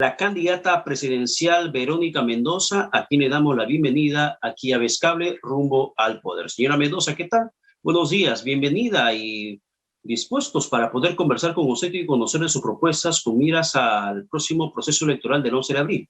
la candidata presidencial Verónica Mendoza, a quien le damos la bienvenida aquí a Vescable, rumbo al poder. Señora Mendoza, ¿qué tal? Buenos días, bienvenida y dispuestos para poder conversar con usted y conocerle sus propuestas con miras al próximo proceso electoral del 11 de abril.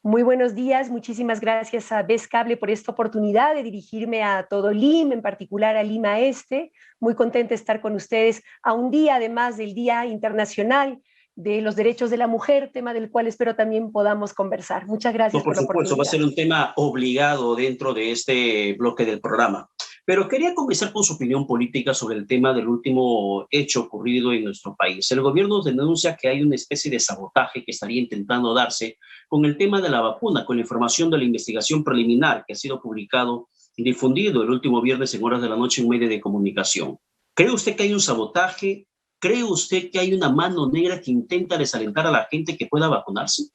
Muy buenos días, muchísimas gracias a Vescable por esta oportunidad de dirigirme a todo Lima, en particular a Lima Este. Muy contenta de estar con ustedes a un día, además del Día Internacional de los Derechos de la Mujer, tema del cual espero también podamos conversar. Muchas gracias Por por la supuesto, va a oportunidad. ser un tema obligado dentro de este bloque del programa. Pero quería comenzar con su opinión política sobre el tema del último hecho ocurrido en nuestro país. El gobierno denuncia que hay una especie de sabotaje que estaría intentando darse con el tema de la vacuna, con la información de la investigación preliminar que ha sido publicado y difundido el último viernes en horas de la noche en medios de comunicación. ¿Cree usted que hay un sabotaje? ¿Cree usted que hay una mano negra que intenta desalentar a la gente que pueda vacunarse?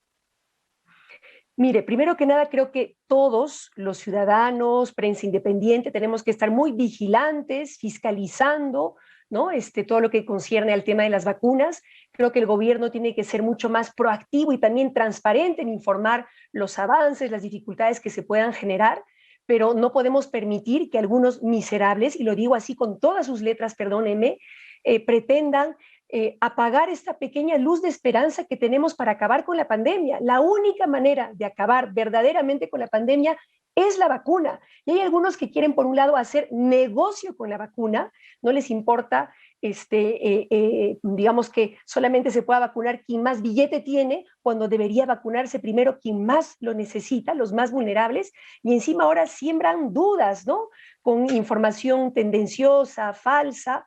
Mire, primero que nada, creo que todos los ciudadanos, prensa independiente, tenemos que estar muy vigilantes, fiscalizando, ¿no? Todo lo que concierne al tema de las vacunas. Creo que el gobierno tiene que ser mucho más proactivo y también transparente en informar los avances, las dificultades que se puedan generar, pero no podemos permitir que algunos miserables, y lo digo así con todas sus letras, perdónenme, pretendan apagar esta pequeña luz de esperanza que tenemos para acabar con la pandemia. La única manera de acabar verdaderamente con la pandemia es la vacuna. Y hay algunos que quieren, por un lado, hacer negocio con la vacuna, no les importa, digamos que solamente se pueda vacunar quien más billete tiene, cuando debería vacunarse primero quien más lo necesita, los más vulnerables, y encima ahora siembran dudas, ¿no? Con información tendenciosa, falsa,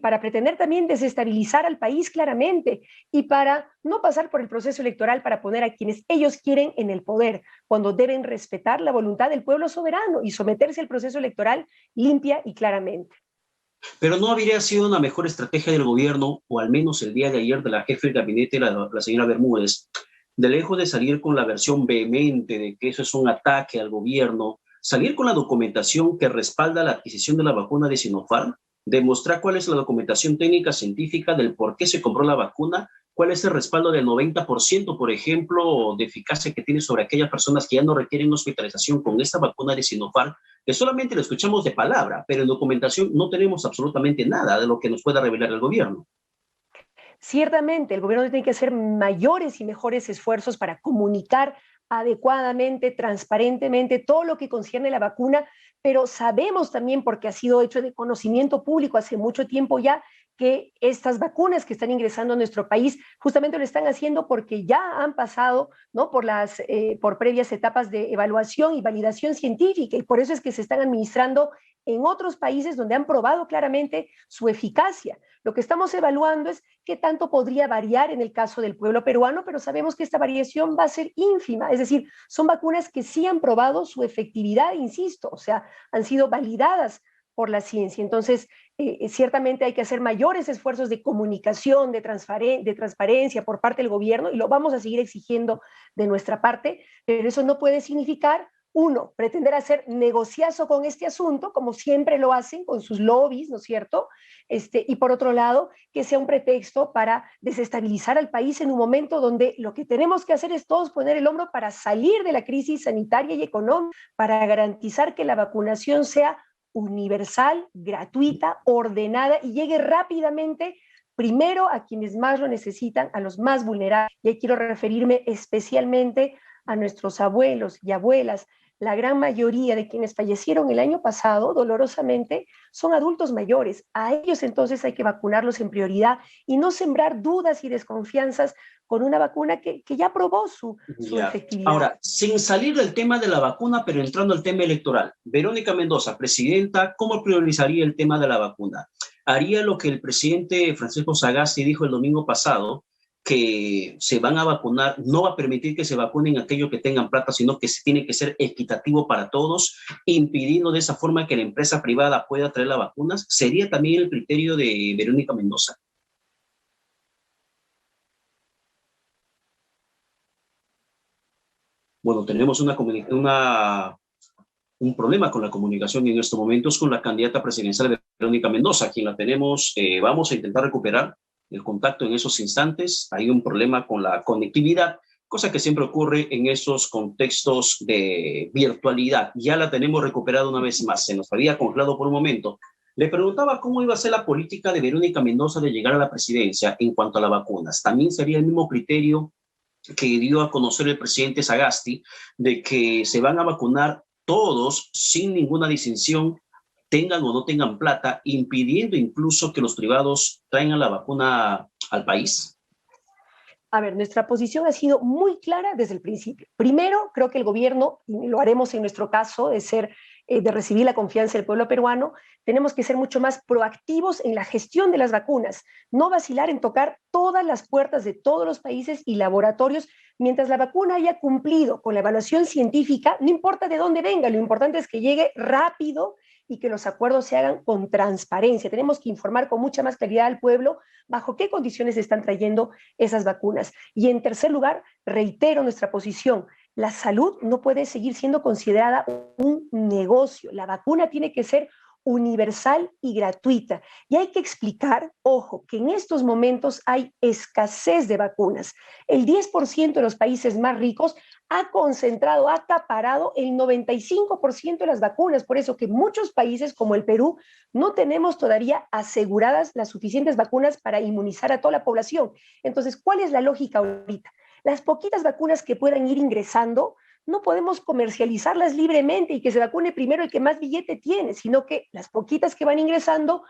para pretender también desestabilizar al país claramente y para no pasar por el proceso electoral para poner a quienes ellos quieren en el poder, cuando deben respetar la voluntad del pueblo soberano y someterse al proceso electoral limpia y claramente. Pero no habría sido una mejor estrategia del gobierno, o al menos el día de ayer de la jefe del gabinete, la señora Bermúdez, de lejos de salir con la versión vehemente de que eso es un ataque al gobierno, salir con la documentación que respalda la adquisición de la vacuna de Sinopharm, demostrar cuál es la documentación técnica científica del por qué se compró la vacuna, cuál es el respaldo del 90%, por ejemplo, de eficacia que tiene sobre aquellas personas que ya no requieren hospitalización con esta vacuna de Sinopharm, que solamente lo escuchamos de palabra, pero en documentación no tenemos absolutamente nada de lo que nos pueda revelar el gobierno. Ciertamente, el gobierno tiene que hacer mayores y mejores esfuerzos para comunicar adecuadamente, transparentemente, todo lo que concierne a la vacuna, pero sabemos también, porque ha sido hecho de conocimiento público hace mucho tiempo ya, que estas vacunas que están ingresando a nuestro país justamente lo están haciendo porque ya han pasado, ¿no? por previas etapas de evaluación y validación científica, y por eso es que se están administrando en otros países donde han probado claramente su eficacia. Lo que estamos evaluando es qué tanto podría variar en el caso del pueblo peruano, pero sabemos que esta variación va a ser ínfima, es decir, son vacunas que sí han probado su efectividad, insisto, o sea, han sido validadas por la ciencia. Entonces, ciertamente hay que hacer mayores esfuerzos de comunicación, de transparencia por parte del gobierno, y lo vamos a seguir exigiendo de nuestra parte, pero eso no puede significar, uno, pretender hacer negociazo con este asunto, como siempre lo hacen con sus lobbies, ¿no es cierto? Y por otro lado, que sea un pretexto para desestabilizar al país en un momento donde lo que tenemos que hacer es todos poner el hombro para salir de la crisis sanitaria y económica, para garantizar que la vacunación sea universal, gratuita, ordenada y llegue rápidamente primero a quienes más lo necesitan, a los más vulnerables. Y ahí quiero referirme especialmente a nuestros abuelos y abuelas. La gran mayoría de quienes fallecieron el año pasado, dolorosamente, son adultos mayores. A ellos entonces hay que vacunarlos en prioridad y no sembrar dudas y desconfianzas con una vacuna que ya probó su efectividad. Ahora, sin salir del tema de la vacuna, pero entrando al tema electoral, Verónica Mendoza, presidenta, ¿cómo priorizaría el tema de la vacuna? ¿Haría lo que el presidente Francisco Sagasti dijo el domingo pasado, que se van a vacunar, no va a permitir que se vacunen aquellos que tengan plata, sino que tiene que ser equitativo para todos, impidiendo de esa forma que la empresa privada pueda traer las vacunas? ¿Sería también el criterio de Verónica Mendoza? Bueno, tenemos un problema con la comunicación en estos momentos con la candidata presidencial Verónica Mendoza, quien la tenemos, vamos a intentar recuperar. el contacto en esos instantes, hay un problema con la conectividad, cosa que siempre ocurre en esos contextos de virtualidad. Ya la tenemos recuperada una vez más, se nos había congelado por un momento. Le preguntaba cómo iba a ser la política de Verónica Mendoza de llegar a la presidencia en cuanto a las vacunas. ¿También sería el mismo criterio que dio a conocer el presidente Sagasti, de que se van a vacunar todos sin ninguna distinción, tengan o no tengan plata, impidiendo incluso que los privados traigan la vacuna al país? A ver, nuestra posición ha sido muy clara desde el principio. Primero, creo que el gobierno, y lo haremos en nuestro caso, de recibir la confianza del pueblo peruano, tenemos que ser mucho más proactivos en la gestión de las vacunas, no vacilar en tocar todas las puertas de todos los países y laboratorios. Mientras la vacuna haya cumplido con la evaluación científica, no importa de dónde venga, lo importante es que llegue rápido y que los acuerdos se hagan con transparencia. Tenemos que informar con mucha más claridad al pueblo bajo qué condiciones se están trayendo esas vacunas. Y en tercer lugar, reitero nuestra posición, la salud no puede seguir siendo considerada un negocio. La vacuna tiene que ser universal y gratuita. Y hay que explicar, ojo, que en estos momentos hay escasez de vacunas. El 10% de los países más ricos ha concentrado, ha acaparado el 95% de las vacunas. Por eso que muchos países como el Perú no tenemos todavía aseguradas las suficientes vacunas para inmunizar a toda la población. Entonces, ¿cuál es la lógica ahorita? Las poquitas vacunas que puedan ir ingresando, no podemos comercializarlas libremente y que se vacune primero el que más billete tiene, sino que las poquitas que van ingresando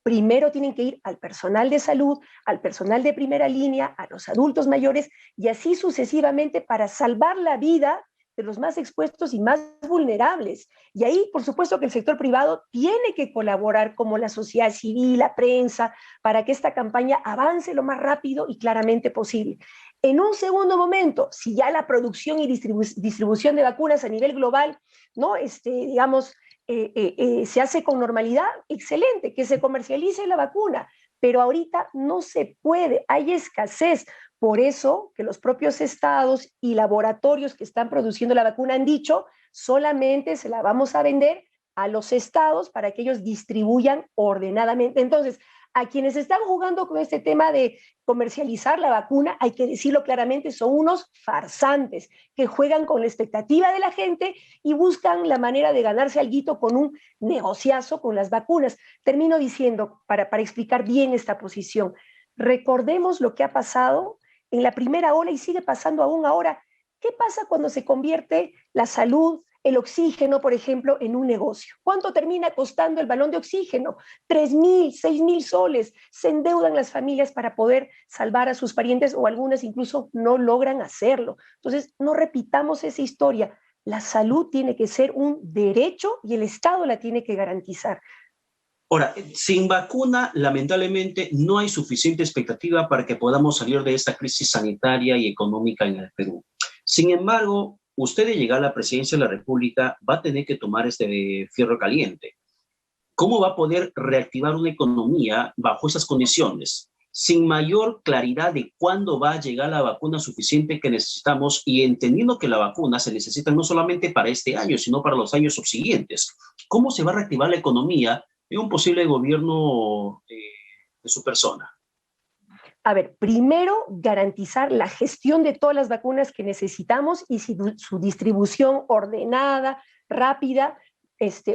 primero tienen que ir al personal de salud, al personal de primera línea, a los adultos mayores y así sucesivamente para salvar la vida de los más expuestos y más vulnerables. Y ahí, por supuesto, que el sector privado tiene que colaborar como la sociedad civil, la prensa, para que esta campaña avance lo más rápido y claramente posible. En un segundo momento, si ya la producción y distribución de vacunas a nivel global, ¿no? Se hace con normalidad, excelente, que se comercialice la vacuna, pero ahorita no se puede, hay escasez. Por eso que los propios estados y laboratorios que están produciendo la vacuna han dicho, solamente se la vamos a vender a los estados para que ellos distribuyan ordenadamente. Entonces, a quienes están jugando con este tema de comercializar la vacuna, hay que decirlo claramente, son unos farsantes que juegan con la expectativa de la gente y buscan la manera de ganarse alguito con un negociazo con las vacunas. Termino diciendo, para explicar bien esta posición, recordemos lo que ha pasado en la primera ola y sigue pasando aún ahora. ¿Qué pasa cuando se convierte la salud, el oxígeno, por ejemplo, en un negocio? ¿Cuánto termina costando el balón de oxígeno? 3.000, 6.000 soles. Se endeudan las familias para poder salvar a sus parientes o algunas incluso no logran hacerlo. Entonces, no repitamos esa historia. La salud tiene que ser un derecho y el Estado la tiene que garantizar. Ahora, sin vacuna, lamentablemente, no hay suficiente expectativa para que podamos salir de esta crisis sanitaria y económica en el Perú. Sin embargo, usted de llegar a la presidencia de la República va a tener que tomar este fierro caliente. ¿Cómo va a poder reactivar una economía bajo esas condiciones? Sin mayor claridad de cuándo va a llegar la vacuna suficiente que necesitamos y entendiendo que la vacuna se necesita no solamente para este año, sino para los años subsiguientes. ¿Cómo se va a reactivar la economía en un posible gobierno de su persona? A ver, primero garantizar la gestión de todas las vacunas que necesitamos y su distribución ordenada, rápida,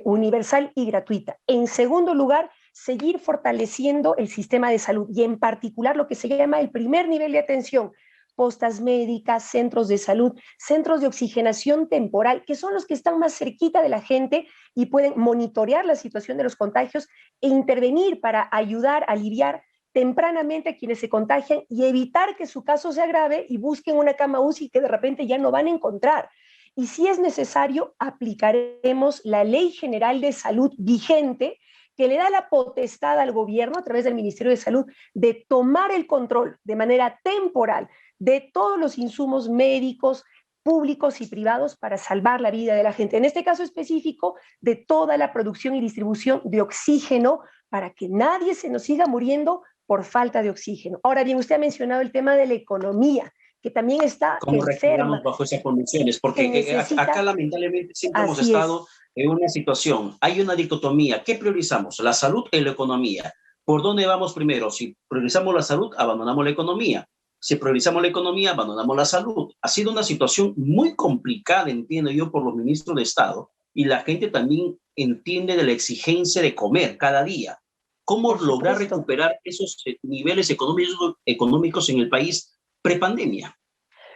universal y gratuita. En segundo lugar, seguir fortaleciendo el sistema de salud y en particular lo que se llama el primer nivel de atención, postas médicas, centros de salud, centros de oxigenación temporal, que son los que están más cerquita de la gente y pueden monitorear la situación de los contagios e intervenir para ayudar a aliviar tempranamente a quienes se contagian y evitar que su caso se agrave y busquen una cama UCI que de repente ya no van a encontrar. Y si es necesario, aplicaremos la Ley General de Salud vigente que le da la potestad al gobierno a través del Ministerio de Salud de tomar el control de manera temporal de todos los insumos médicos, públicos y privados para salvar la vida de la gente. En este caso específico, de toda la producción y distribución de oxígeno para que nadie se nos siga muriendo por falta de oxígeno. Ahora bien, usted ha mencionado el tema de la economía, que también está ¿Cómo reaccionamos bajo esas condiciones? Porque acá lamentablemente siempre hemos estado en una situación, hay una dicotomía. ¿Qué priorizamos? ¿La salud y la economía? ¿Por dónde vamos primero? Si priorizamos la salud, abandonamos la economía. Si priorizamos la economía, abandonamos la salud. Ha sido una situación muy complicada, entiendo yo, por los ministros de Estado, y la gente también entiende de la exigencia de comer cada día. ¿Cómo Por lograr supuesto. recuperar esos niveles económicos en el país prepandemia?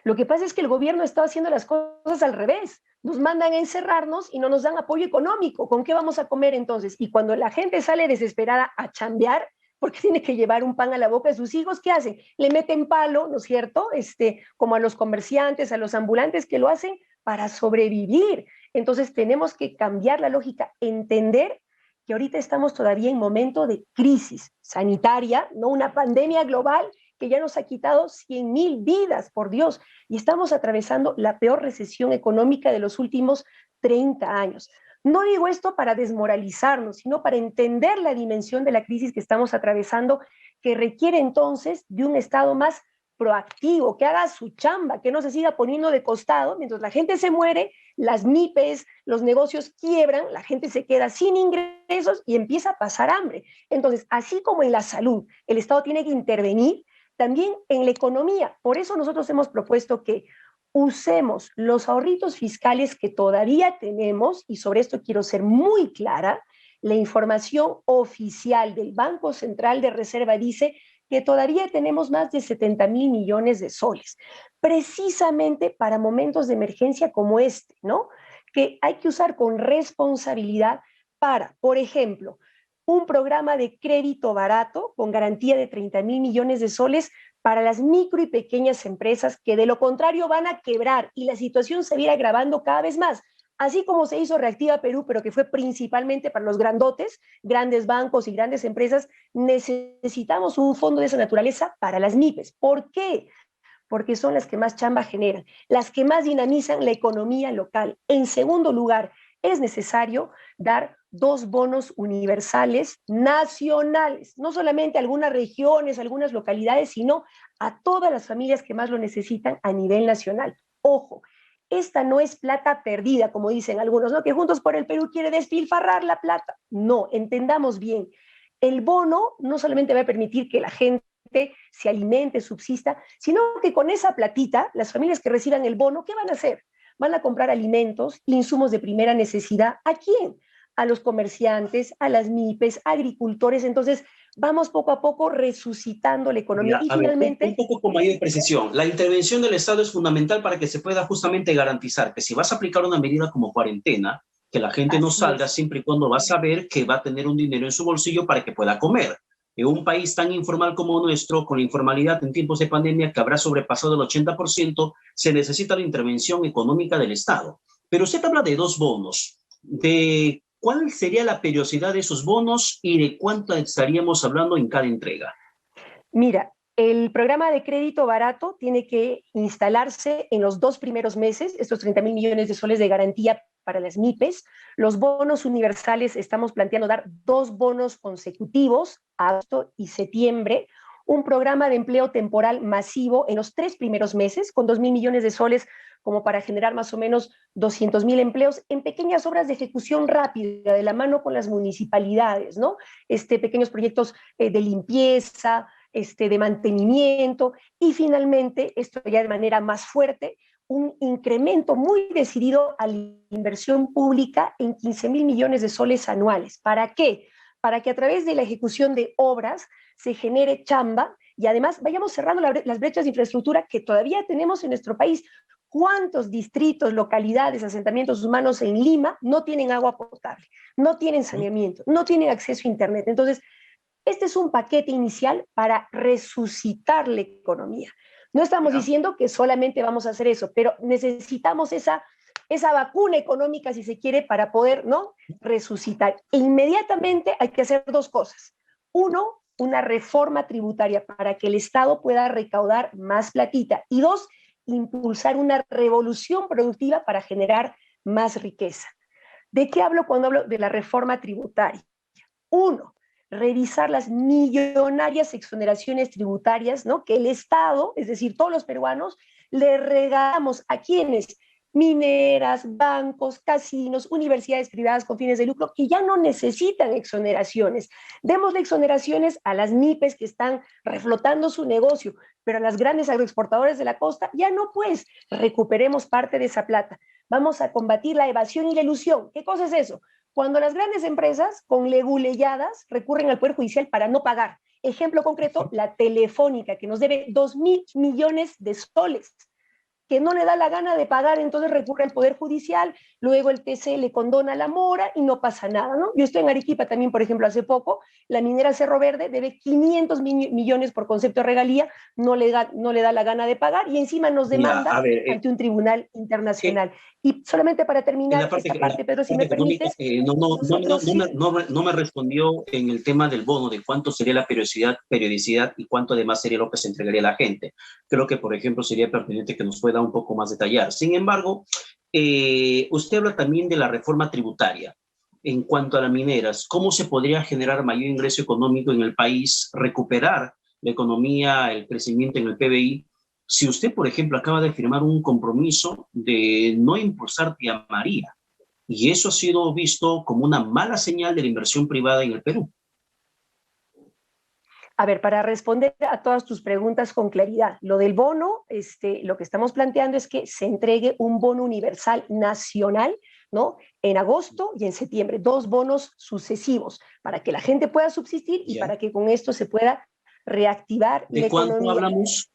Lo que pasa es que el gobierno está haciendo las cosas al revés. Nos mandan a encerrarnos y no nos dan apoyo económico. ¿Con qué vamos a comer entonces? Y cuando la gente sale desesperada a chambear, porque tiene que llevar un pan a la boca de sus hijos, ¿qué hacen? Le meten palo, ¿no es cierto? Como a los comerciantes, a los ambulantes que lo hacen para sobrevivir. Entonces tenemos que cambiar la lógica, entender que ahorita estamos todavía en momento de crisis sanitaria, no una pandemia global que ya nos ha quitado 100,000 vidas, por Dios, y estamos atravesando la peor recesión económica de los últimos 30 años. No digo esto para desmoralizarnos, sino para entender la dimensión de la crisis que estamos atravesando, que requiere entonces de un Estado más proactivo, que haga su chamba, que no se siga poniendo de costado mientras la gente se muere, las MIPES, los negocios quiebran, la gente se queda sin ingresos y empieza a pasar hambre. Entonces, así como en la salud, el Estado tiene que intervenir, también en la economía. Por eso nosotros hemos propuesto que usemos los ahorritos fiscales que todavía tenemos, y sobre esto quiero ser muy clara, la información oficial del Banco Central de Reserva dice que todavía tenemos más de 70,000 millones de soles, precisamente para momentos de emergencia como este, ¿no? Que hay que usar con responsabilidad para, por ejemplo, un programa de crédito barato con garantía de 30,000 millones de soles para las micro y pequeñas empresas que de lo contrario van a quebrar y la situación se va a ir agravando cada vez más. Así como se hizo Reactiva Perú, pero que fue principalmente para los grandotes, grandes bancos y grandes empresas, necesitamos un fondo de esa naturaleza para las MIPES. ¿Por qué? Porque son las que más chamba generan, las que más dinamizan la economía local. En segundo lugar, es necesario dar 2 bonos universales nacionales, no solamente a algunas regiones, a algunas localidades, sino a todas las familias que más lo necesitan a nivel nacional. Ojo, esta no es plata perdida, como dicen algunos, ¿no? Que Juntos por el Perú quiere despilfarrar la plata. No, entendamos bien. El bono no solamente va a permitir que la gente se alimente, subsista, sino que con esa platita, las familias que reciban el bono, ¿qué van a hacer? Van a comprar alimentos, insumos de primera necesidad. ¿A quién? A los comerciantes, a las MIPES, agricultores. Entonces, vamos poco a poco resucitando la economía. Ya, Y a ver, un finalmente, poco con mayor precisión. La intervención del Estado es fundamental para que se pueda justamente garantizar que si vas a aplicar una medida como cuarentena, que la gente no así salga es. siempre y cuando va a saber que va a tener un dinero en su bolsillo para que pueda comer. En un país tan informal como nuestro, con la informalidad en tiempos de pandemia que habrá sobrepasado el 80%, se necesita la intervención económica del Estado. Pero usted habla de 2 bonos. ¿De cuál sería la periodicidad de esos bonos y de cuánto estaríamos hablando en cada entrega? Mira, el programa de crédito barato tiene que instalarse en los 2 primeros meses, estos 30,000 millones de soles de garantía para las MIPES. Los bonos universales, estamos planteando dar 2 bonos consecutivos, agosto y septiembre, un programa de empleo temporal masivo en los 3 primeros meses, con 2,000 millones de soles, como para generar más o menos 200,000 empleos en pequeñas obras de ejecución rápida, de la mano con las municipalidades, ¿no? Pequeños proyectos de limpieza, de mantenimiento y finalmente, esto ya de manera más fuerte, un incremento muy decidido a la inversión pública en 15,000 millones de soles anuales. ¿Para qué? Para que a través de la ejecución de obras se genere chamba y además vayamos cerrando las brechas de infraestructura que todavía tenemos en nuestro país. ¿Cuántos distritos, localidades, asentamientos humanos en Lima no tienen agua potable, no tienen saneamiento, no tienen acceso a Internet? Entonces, este es un paquete inicial para resucitar la economía. No estamos ¿Ya? diciendo que solamente vamos a hacer eso, pero necesitamos esa vacuna económica, si se quiere, para poder, ¿no?, resucitar. E inmediatamente hay que hacer 2 cosas. Uno, una reforma tributaria para que el Estado pueda recaudar más platita. Y dos, impulsar una revolución productiva para generar más riqueza. ¿De qué hablo cuando hablo de la reforma tributaria? Uno, revisar las millonarias exoneraciones tributarias, ¿no?, que el Estado, es decir, todos los peruanos, le regalamos a quienes mineras, bancos, casinos, universidades privadas con fines de lucro que ya no necesitan exoneraciones. Démosle exoneraciones a las MIPES que están reflotando su negocio, pero a las grandes agroexportadores de la costa ya no, pues recuperemos parte de esa plata. Vamos a combatir la evasión y la ilusión. ¿Qué cosa es eso? Cuando las grandes empresas con leguleyadas recurren al Poder Judicial para no pagar. Ejemplo concreto, la Telefónica, que nos debe 2.000 millones de soles, que no le da la gana de pagar, entonces recurre al Poder Judicial, luego el TC le condona la mora y no pasa nada, ¿no? Yo estoy en Arequipa también, por ejemplo, hace poco, la minera Cerro Verde debe 500 millones por concepto de regalía, no le da la gana de pagar y encima nos Ya, demanda a ver, ante un tribunal internacional. Y solamente para en terminar esta en la parte, Pedro, si parte me económica, permites, nosotros sí. no me respondió en el tema del bono, de cuánto sería la periodicidad y cuánto además sería lo que se entregaría a la gente. Creo que, por ejemplo, sería pertinente que nos pueda un poco más detallar. Sin embargo, usted habla también de la reforma tributaria. En cuanto a las mineras, ¿cómo se podría generar mayor ingreso económico en el país, recuperar la economía, el crecimiento en el PBI? Si usted, por ejemplo, acaba de firmar un compromiso de no impulsar Tía María, y eso ha sido visto como una mala señal de la inversión privada en el Perú. A ver, para responder a todas tus preguntas con claridad, lo del bono, lo que estamos planteando es que se entregue un bono universal nacional, ¿no? En agosto y en septiembre, 2 bonos sucesivos, para que la gente pueda subsistir y ¿Ya? para que con esto se pueda reactivar la ¿De cuánto economía. hablamos?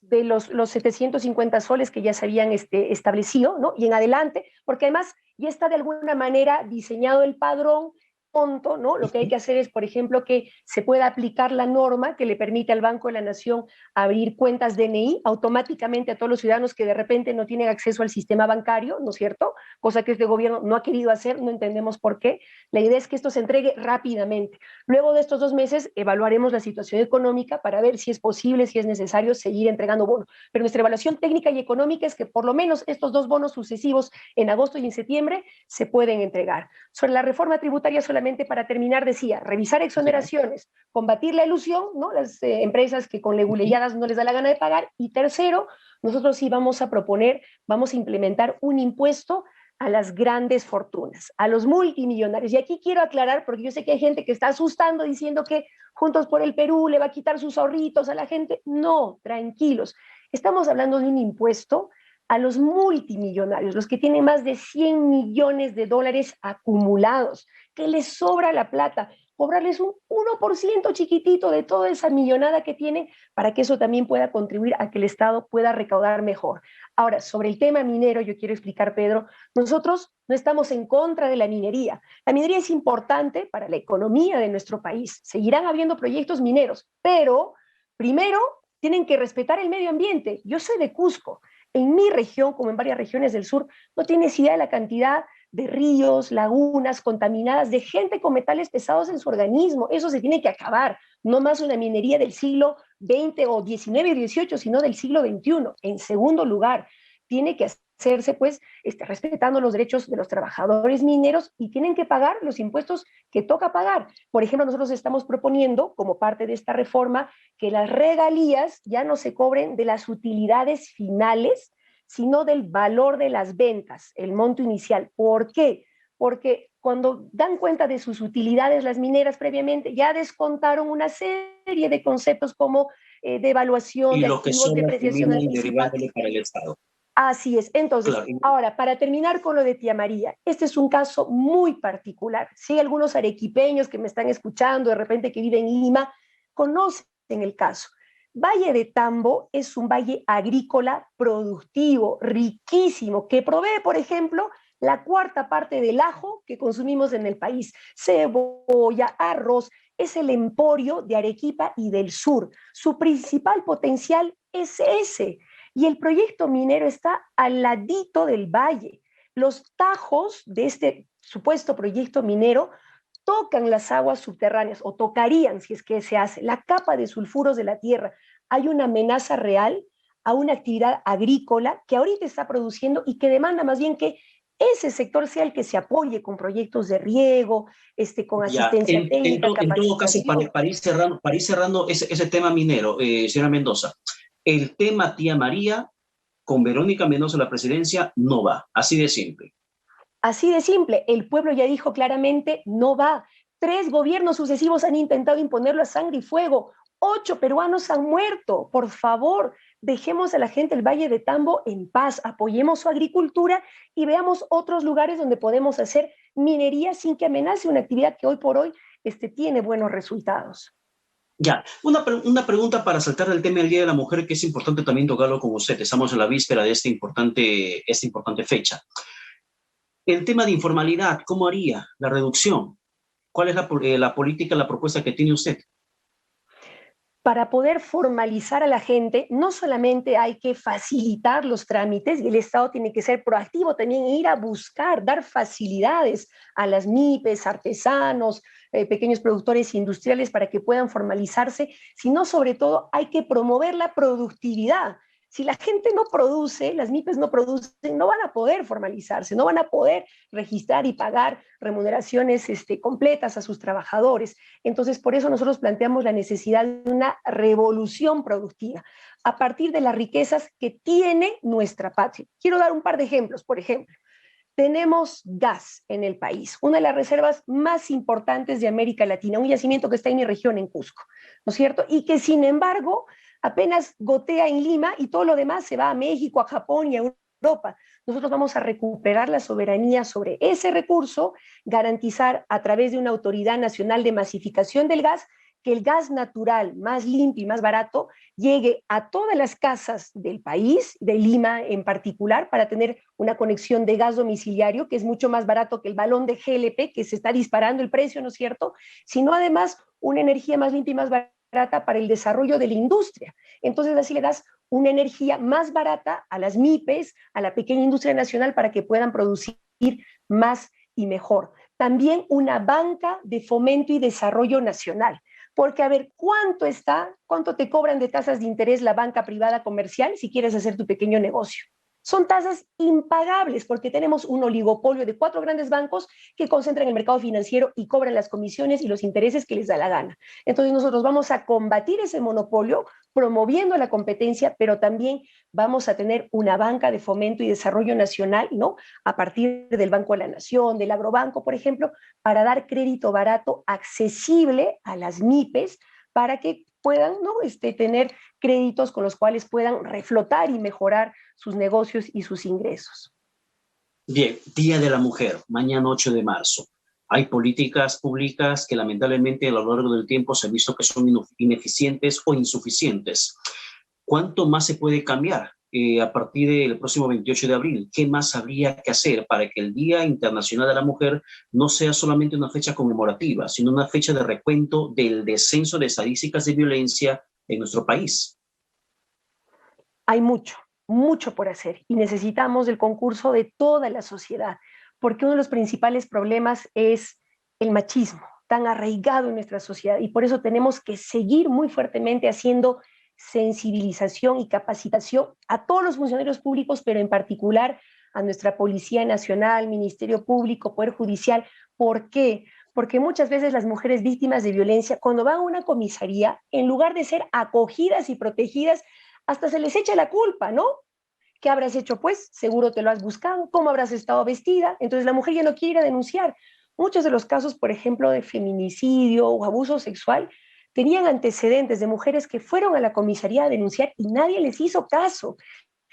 De los 750 soles que ya se habían establecido, ¿no? Y en adelante, porque además ya está de alguna manera diseñado el padrón tonto, ¿no? Lo que hay que hacer es, por ejemplo, que se pueda aplicar la norma que le permite al Banco de la Nación abrir cuentas DNI automáticamente a todos los ciudadanos que de repente no tienen acceso al sistema bancario, ¿no es cierto? Cosa que este gobierno no ha querido hacer, no entendemos por qué. La idea es que esto se entregue rápidamente. Luego de estos 2 meses evaluaremos la situación económica para ver si es posible, si es necesario seguir entregando bonos. Pero nuestra evaluación técnica y económica es que por lo menos estos 2 bonos sucesivos en agosto y en septiembre se pueden entregar. Sobre la reforma tributaria, solamente para terminar, decía, revisar exoneraciones, combatir la ilusión, ¿no? Las empresas que con leguleyadas no les da la gana de pagar. Y tercero, nosotros sí vamos a proponer, vamos a implementar un impuesto a las grandes fortunas, a los multimillonarios. Y aquí quiero aclarar, porque yo sé que hay gente que está asustando diciendo que Juntos por el Perú le va a quitar sus ahorritos a la gente. No, tranquilos. Estamos hablando de un impuesto a los multimillonarios, los que tienen más de 100 millones de dólares acumulados, que les sobra la plata, cobrarles un 1% chiquitito de toda esa millonada que tienen para que eso también pueda contribuir a que el Estado pueda recaudar mejor. Ahora, sobre el tema minero, yo quiero explicar, Pedro, nosotros no estamos en contra de la minería. La minería es importante para la economía de nuestro país. Seguirán habiendo proyectos mineros, pero primero tienen que respetar el medio ambiente. Yo soy de Cusco. En mi región, como en varias regiones del sur, no tienes idea de la cantidad de ríos, lagunas contaminadas, de gente con metales pesados en su organismo. Eso se tiene que acabar. No más una minería del siglo XX o XIX y XVIII, sino del siglo XXI. En segundo lugar, tiene que hacerse, pues, respetando los derechos de los trabajadores mineros y tienen que pagar los impuestos que toca pagar. Por ejemplo, nosotros estamos proponiendo, como parte de esta reforma, que las regalías ya no se cobren de las utilidades finales, sino del valor de las ventas, el monto inicial. ¿Por qué? Porque cuando dan cuenta de sus utilidades las mineras previamente, ya descontaron una serie de conceptos como devaluación Y de lo que activos, sobra depreciación termina anticipada. derivándole para el Estado. Así es. Entonces, Claro. ahora, para terminar con lo de Tía María, este es un caso muy particular. Si hay algunos arequipeños que me están escuchando, de repente que viven en Lima, conocen el caso. Valle de Tambo es un valle agrícola productivo, riquísimo, que provee, por ejemplo, la 1/4 del ajo que consumimos en el país. Cebolla, arroz, es el emporio de Arequipa y del sur. Su principal potencial es ese. Y el proyecto minero está al ladito del valle. Los tajos de este supuesto proyecto minero tocan las aguas subterráneas o tocarían, si es que se hace, la capa de sulfuros de la tierra. Hay una amenaza real a una actividad agrícola que ahorita está produciendo y que demanda más bien que ese sector sea el que se apoye con proyectos de riego, con Ya, asistencia técnica, en todo caso, capacitación. para ir cerrando ese tema minero, señora Mendoza, el tema Tía María con Verónica Mendoza a la presidencia no va, así de simple. Así de simple, el pueblo ya dijo claramente, no va. 3 gobiernos sucesivos han intentado imponerlo a sangre y fuego. 8 peruanos han muerto. Por favor, dejemos a la gente del Valle de Tambo en paz, apoyemos su agricultura y veamos otros lugares donde podemos hacer minería sin que amenace una actividad que hoy por hoy tiene buenos resultados. Ya, una pregunta para saltar del tema del Día de la Mujer, que es importante también tocarlo con usted. Estamos en la víspera de esta importante fecha. El tema de informalidad, ¿cómo haría la reducción? ¿Cuál es la política, la propuesta que tiene usted? Para poder formalizar a la gente, no solamente hay que facilitar los trámites, y el Estado tiene que ser proactivo también, ir a buscar, dar facilidades a las MIPES, artesanos, pequeños productores industriales para que puedan formalizarse, sino sobre todo hay que promover la productividad. Si la gente no produce, las MIPES no producen, no van a poder formalizarse, no van a poder registrar y pagar remuneraciones completas a sus trabajadores. Entonces, por eso nosotros planteamos la necesidad de una revolución productiva a partir de las riquezas que tiene nuestra patria. Quiero dar un par de ejemplos. Por ejemplo, tenemos gas en el país, una de las reservas más importantes de América Latina, un yacimiento que está en mi región, en Cusco, ¿no es cierto? Y que sin embargo apenas gotea en Lima y todo lo demás se va a México, a Japón y a Europa. Nosotros vamos a recuperar la soberanía sobre ese recurso, garantizar a través de una autoridad nacional de masificación del gas que el gas natural más limpio y más barato llegue a todas las casas del país, de Lima en particular, para tener una conexión de gas domiciliario, que es mucho más barato que el balón de GLP, que se está disparando el precio, ¿no es cierto? Sino además una energía más limpia y más barata para el desarrollo de la industria. Entonces así le das una energía más barata a las MIPES, a la pequeña industria nacional para que puedan producir más y mejor. También una banca de fomento y desarrollo nacional. Porque, a ver, ¿cuánto te cobran de tasas de interés la banca privada comercial si quieres hacer tu pequeño negocio? Son tasas impagables porque tenemos un oligopolio de 4 grandes bancos que concentran el mercado financiero y cobran las comisiones y los intereses que les da la gana. Entonces nosotros vamos a combatir ese monopolio promoviendo la competencia, pero también vamos a tener una banca de fomento y desarrollo nacional, ¿no? A partir del Banco de la Nación, del Agrobanco, por ejemplo, para dar crédito barato, accesible a las MIPES, para que puedan, ¿no? Tener créditos con los cuales puedan reflotar y mejorar sus negocios y sus ingresos. Bien, Día de la Mujer, mañana 8 de marzo. Hay políticas públicas que lamentablemente a lo largo del tiempo se ha visto que son ineficientes o insuficientes. ¿Cuánto más se puede cambiar a partir del próximo 28 de abril? ¿Qué más habría que hacer para que el Día Internacional de la Mujer no sea solamente una fecha conmemorativa, sino una fecha de recuento del descenso de estadísticas de violencia en nuestro país? Hay mucho por hacer y necesitamos el concurso de toda la sociedad, porque uno de los principales problemas es el machismo, tan arraigado en nuestra sociedad, y por eso tenemos que seguir muy fuertemente haciendo sensibilización y capacitación a todos los funcionarios públicos, pero en particular a nuestra Policía Nacional, Ministerio Público, Poder Judicial. ¿Por qué? Porque muchas veces las mujeres víctimas de violencia, cuando van a una comisaría, en lugar de ser acogidas y protegidas, hasta se les echa la culpa, ¿no? ¿Qué habrás hecho? Pues seguro te lo has buscado, ¿cómo habrás estado vestida? Entonces la mujer ya no quiere ir a denunciar. Muchos de los casos, por ejemplo, de feminicidio o abuso sexual, tenían antecedentes de mujeres que fueron a la comisaría a denunciar y nadie les hizo caso.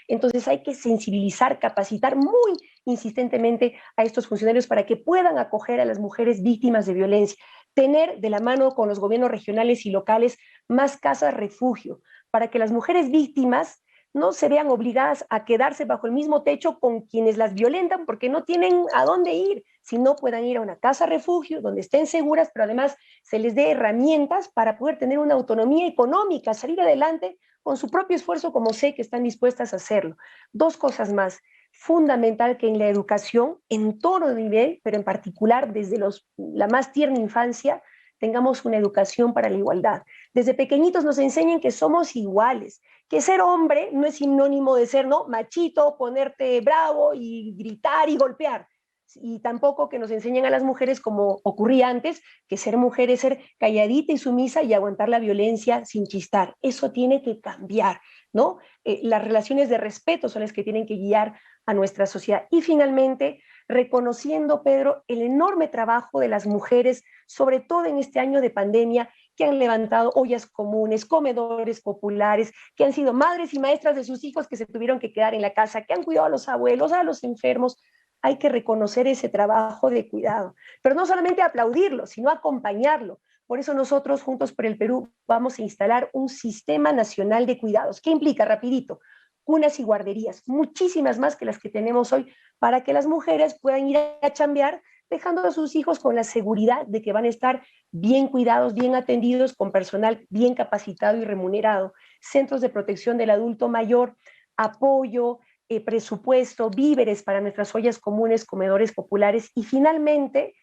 Entonces hay que sensibilizar, capacitar muy insistentemente a estos funcionarios para que puedan acoger a las mujeres víctimas de violencia, tener de la mano con los gobiernos regionales y locales más casas refugio, para que las mujeres víctimas no se vean obligadas a quedarse bajo el mismo techo con quienes las violentan porque no tienen a dónde ir, sino puedan ir a una casa refugio donde estén seguras, pero además se les dé herramientas para poder tener una autonomía económica, salir adelante con su propio esfuerzo, como sé que están dispuestas a hacerlo. 2 cosas más. Fundamental que en la educación, en todo nivel, pero en particular desde la más tierna infancia, tengamos una educación para la igualdad. Desde pequeñitos nos enseñan que somos iguales, que ser hombre no es sinónimo de ser, ¿no?, machito, ponerte bravo y gritar y golpear. Y tampoco que nos enseñen a las mujeres, como ocurría antes, que ser mujer es ser calladita y sumisa y aguantar la violencia sin chistar. Eso tiene que cambiar. ¿no? Las relaciones de respeto son las que tienen que guiar a nuestra sociedad. Y finalmente, reconociendo, Pedro, el enorme trabajo de las mujeres, sobre todo en este año de pandemia, que han levantado ollas comunes, comedores populares, que han sido madres y maestras de sus hijos que se tuvieron que quedar en la casa, que han cuidado a los abuelos, a los enfermos. Hay que reconocer ese trabajo de cuidado, pero no solamente aplaudirlo, sino acompañarlo. Por eso nosotros, Juntos por el Perú, vamos a instalar un sistema nacional de cuidados. ¿Qué implica? Rapidito, cunas y guarderías, muchísimas más que las que tenemos hoy, para que las mujeres puedan ir a chambear, dejando a sus hijos con la seguridad de que van a estar bien cuidados, bien atendidos, con personal bien capacitado y remunerado. Centros de protección del adulto mayor, apoyo, presupuesto, víveres para nuestras ollas comunes, comedores populares y finalmente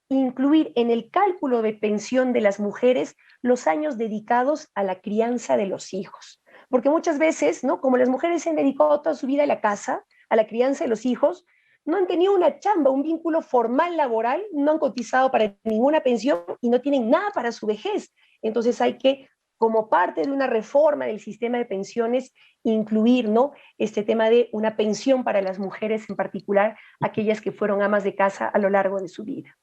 incluir en el cálculo de pensión de las mujeres los años dedicados a la crianza de los hijos. Porque muchas veces, ¿no? Como las mujeres se han dedicado toda su vida a la casa, a la crianza de los hijos, no han tenido una chamba, un vínculo formal laboral, no han cotizado para ninguna pensión y no tienen nada para su vejez. Entonces hay que, como parte de una reforma del sistema de pensiones, incluir, ¿no?, este tema de una pensión para las mujeres, en particular aquellas que fueron amas de casa a lo largo de su vida.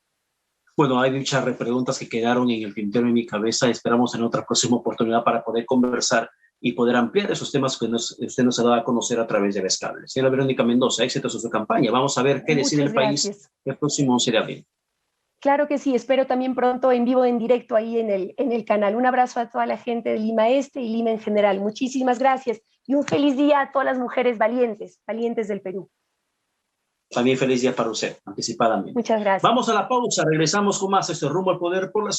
Bueno, hay muchas preguntas que quedaron en el tintero en mi cabeza. Esperamos en otra próxima oportunidad para poder conversar y poder ampliar esos temas que usted nos ha dado a conocer a través de las cables. Señora Verónica Mendoza, éxitos en su campaña. Vamos a ver qué decide el país el próximo 11 de abril. Claro que sí, espero también pronto en vivo, en directo ahí en el canal. Un abrazo a toda la gente de Lima Este y Lima en general. Muchísimas gracias y un feliz día a todas las mujeres valientes, valientes del Perú. También feliz día para usted, anticipadamente. Muchas gracias. Vamos a la pausa, regresamos con más. Rumbo al Poder por la